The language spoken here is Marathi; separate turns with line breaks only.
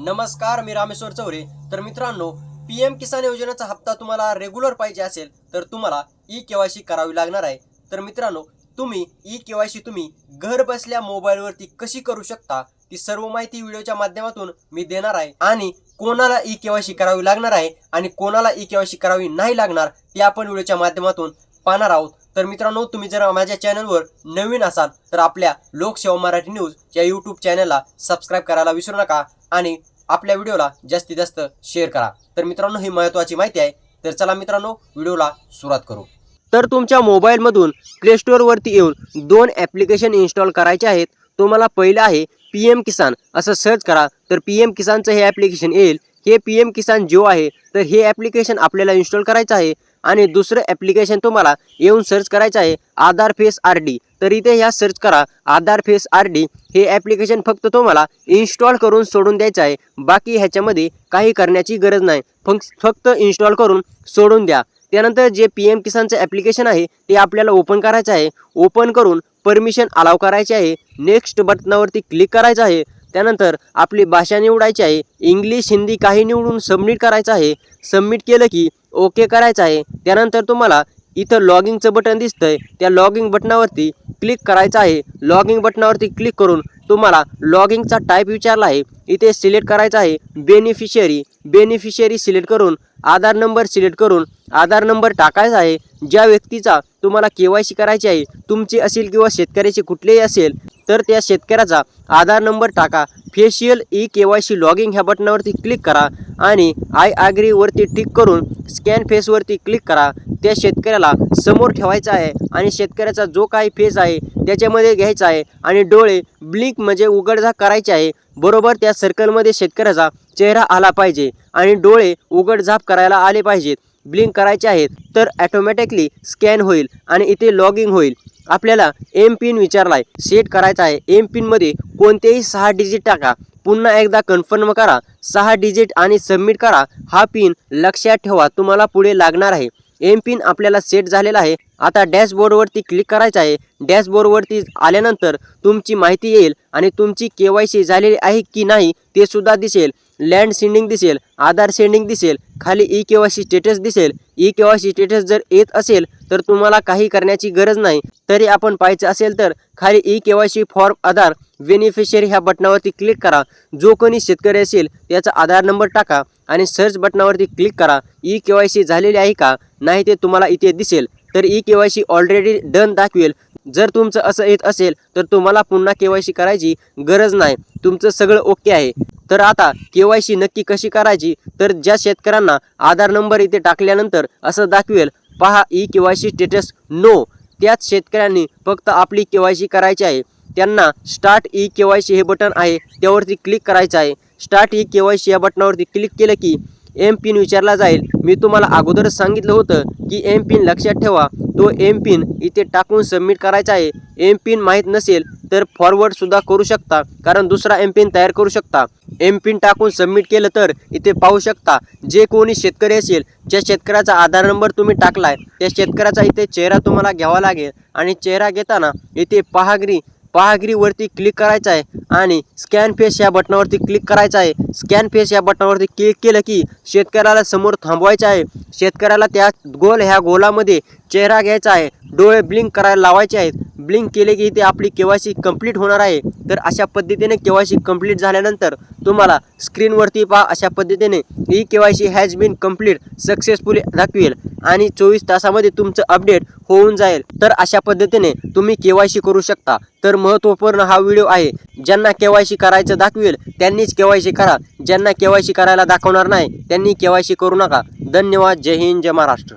नमस्कार, मी रामेश्वर चौरे। तर मित्रांनो, पीएम किसान योजनेचा हप्ता तुम्हाला रेग्युलर पाहिजे असेल तर तुम्हाला ई-केवायसी करावी लागणार आहे। तर मित्रांनो, तुम्ही ई-केवायसी तुम्ही घर बसल्या मोबाईलवरती कशी करू शकता ती सर्व माहिती व्हिडिओच्या माध्यमातून मी देणार आहे। आणि कोणाला ई-केवायसी करावी लागणार आहे आणि कोणाला ई-केवायसी करावी नाही लागणार ते आपण व्हिडिओच्या माध्यमातून पाहणार आहोत। तर मित्रांनो, तुम्ही जर माझ्या चॅनलवर नवीन असाल तर आपल्या लोकसेवा मराठी न्यूज या यूट्यूब चॅनलला सबस्क्राईब करायला विसरू नका आणि आपल्या व्हिडिओला जास्तीत जास्त शेअर करा। तर मित्रांनो, ही महत्त्वाची माहिती आहे। तर चला मित्रांनो, व्हिडिओला सुरुवात करू। तर तुमच्या मोबाईलमधून प्ले स्टोअरवरती येऊन दोन ॲप्लिकेशन इन्स्टॉल करायचे आहेत। तुम्हाला पहिलं आहे पीएम किसान, असं सर्च करा तर पीएम किसानचं हे ॲप्लिकेशन येईल। हे पीएम किसान जिओ आहे, तर हे ॲप्लिकेशन आपल्याला इन्स्टॉल करायचं आहे। आणि दुसरं ॲप्लिकेशन तुम्हाला येऊन सर्च करायचं आहे आधार फेस आरडी। तर इथे ह्या सर्च करा आधार फेस आरडी। हे ॲप्लिकेशन फक्त तुम्हाला इन्स्टॉल करून सोडून द्यायचं आहे, बाकी ह्याच्यामध्ये काही करण्याची गरज नाही, फक्त इन्स्टॉल करून सोडून द्या। त्यानंतर जे पीएम किसानचं ॲप्लिकेशन आहे ते आपल्याला ओपन करायचं आहे। ओपन करून परमिशन अलाव करायचे आहे, नेक्स्ट बटनावरती क्लिक करायचं आहे। त्यानंतर आपली भाषा निवडायची आहे, इंग्लिश हिंदी काही निवडून सबमिट करायचं आहे। सबमिट केलं की ओके करायचं आहे। त्यानंतर तुम्हाला इथं लॉगिंगचं बटन दिसतंय, त्या लॉगिंग बटनावरती क्लिक करायचं आहे। लॉगिंग बटनावरती क्लिक करून तुम्हाला लॉगिंगचा टाईप विचारला आहे, इथे सिलेक्ट करायचा आहे बेनिफिशियरी सिलेक्ट करून आधार नंबर सिलेक्ट करून आधार नंबर टाकायचा आहे। ज्या व्यक्तीचा तुम्हाला केवायसी करायची आहे, तुमची असेल किंवा शेतकऱ्याची कुठलेही असेल तर त्या शेतकऱ्याचा आधार नंबर टाका। फेशियल ई केवायसी लॉगिंग ह्या बटनावरती क्लिक करा आणि आय ॲग्री वरती टिक करून स्कॅन फेसवरती क्लिक करा। त्या शेतकऱ्याला समोर ठेवायचा आहे आणि शेतकऱ्याचा जो काही फेस आहे त्याच्यामध्ये घ्यायचा आहे आणि डोळे ब्लिंक म्हणजे उघडझाप करायचे आहे। बरोबर त्या सर्कलमध्ये शेतकऱ्याचा चेहरा आला पाहिजे आणि डोळे उघडझाप करायला आले पाहिजेत, ब्लिंक करायचे आहेत। तर ॲटोमॅटिकली स्कॅन होईल आणि इथे लॉगिंग होईल। आपल्याला एम पिन विचारलाय, सेट करायचा आहे। एम पिनमध्ये कोणतेही 6 डिजिट टाका, पुन्हा एकदा कन्फर्म करा 6 डिजिट आणि सबमिट करा। हा पिन लक्षात ठेवा, तुम्हाला पुढे लागणार आहे। एम पिन आपल्याला सेट झालेला आहे। आता डॅशबोर्डवरती क्लिक करायचं आहे। डॅशबोर्डवरती आल्यानंतर तुमची माहिती येईल आणि तुमची केवायसी झालेली आहे की नाही ते सुद्धा दिसेल। लँड सेंडिंग दिसेल, आधार सेंडिंग दिसेल, खाली ई केवायसी स्टेटस दिसेल। ई केवायसी स्टेटस जर येत असेल तर तुम्हाला काही करण्याची गरज नाही। तरी आपण पाहायचं असेल तर खाली ई केवायसी फॉर्म आधार बेनिफिशियरी ह्या बटनावरती क्लिक करा। जो कोणी शेतकरी असेल त्याचा आधार नंबर टाका आणि सर्च बटनावरती क्लिक करा। ई केवायसी झालेली आहे का नाही ते तुम्हाला इथे दिसेल। तर ई केवायसी ऑलरेडी डन दाखवेल। जर तुमचं असं येत असेल तर तुम्हाला पुन्हा केवायसी करायची गरज नाही, तुमचं सगळं ओके आहे। तर आता केवायसी नक्की कशी करायची, तर ज्या शेतकऱ्यांना आधार नंबर इथे टाकल्यानंतर असं दाखवेल पहा ई केवायसी स्टेटस नो, त्याच शेतकऱ्यांनी फक्त आपली केवायसी करायची आहे। त्यांना स्टार्ट ई केवायसी हे बटन आहे त्यावरती क्लिक करायचं आहे। स्टार्ट ई केवायसी या बटनावरती क्लिक केलं की एम पिन विचारला जाईल। मी तुम्हाला अगोदरच सांगितलं होतं की एम पिन लक्षात ठेवा, तो एम पिन इथे टाकून सबमिट करायचा आहे। एम पिन माहीत नसेल तर फॉरवर्ड सुद्धा करू शकता, कारण दुसरा एम पिन तयार करू शकता। एम पिन टाकून सबमिट केलं तर इथे पाहू शकता जे कोणी शेतकरी असेल, ज्या शेतकऱ्याचा आधार नंबर तुम्ही टाकलाय त्या शेतकऱ्याचा इथे चेहरा तुम्हाला घ्यावा लागेल आणि चेहरा घेताना इथे पहागिरीवरती क्लिक करायचं आहे आणि स्कॅन फेस या बटनावरती क्लिक करायचं आहे। स्कॅन फेस या बटनावरती क्लिक केलं की शेतकऱ्याला समोर थांबवायचं आहे। शेतकऱ्याला त्या ह्या गोलामध्ये चेहरा घ्यायचा आहे, डोळे ब्लिंक करायला लावायचे आहेत। ब्लिंक केले की इथे आपली केवायसी कंप्लीट होणार आहे। तर अशा पद्धतीने केवायसी कंप्लीट झाल्यानंतर तुम्हाला स्क्रीनवरती पहा अशा पद्धतीने E KYC has been complete successfully दाखवेल आणि 24 तासामध्ये तुमचं अपडेट होऊन जाईल। तर अशा पद्धतीने तुम्ही केवायसी करू शकता। तर महत्त्वपूर्ण हा व्हिडिओ आहे। ज्यांना केवायसी करायचं दाखवेल त्यांनीच केवायसी करा, ज्यांना केवायसी करायला दाखवणार नाही त्यांनी केवायसी करू नका। धन्यवाद। जय हिंद, जय महाराष्ट्र।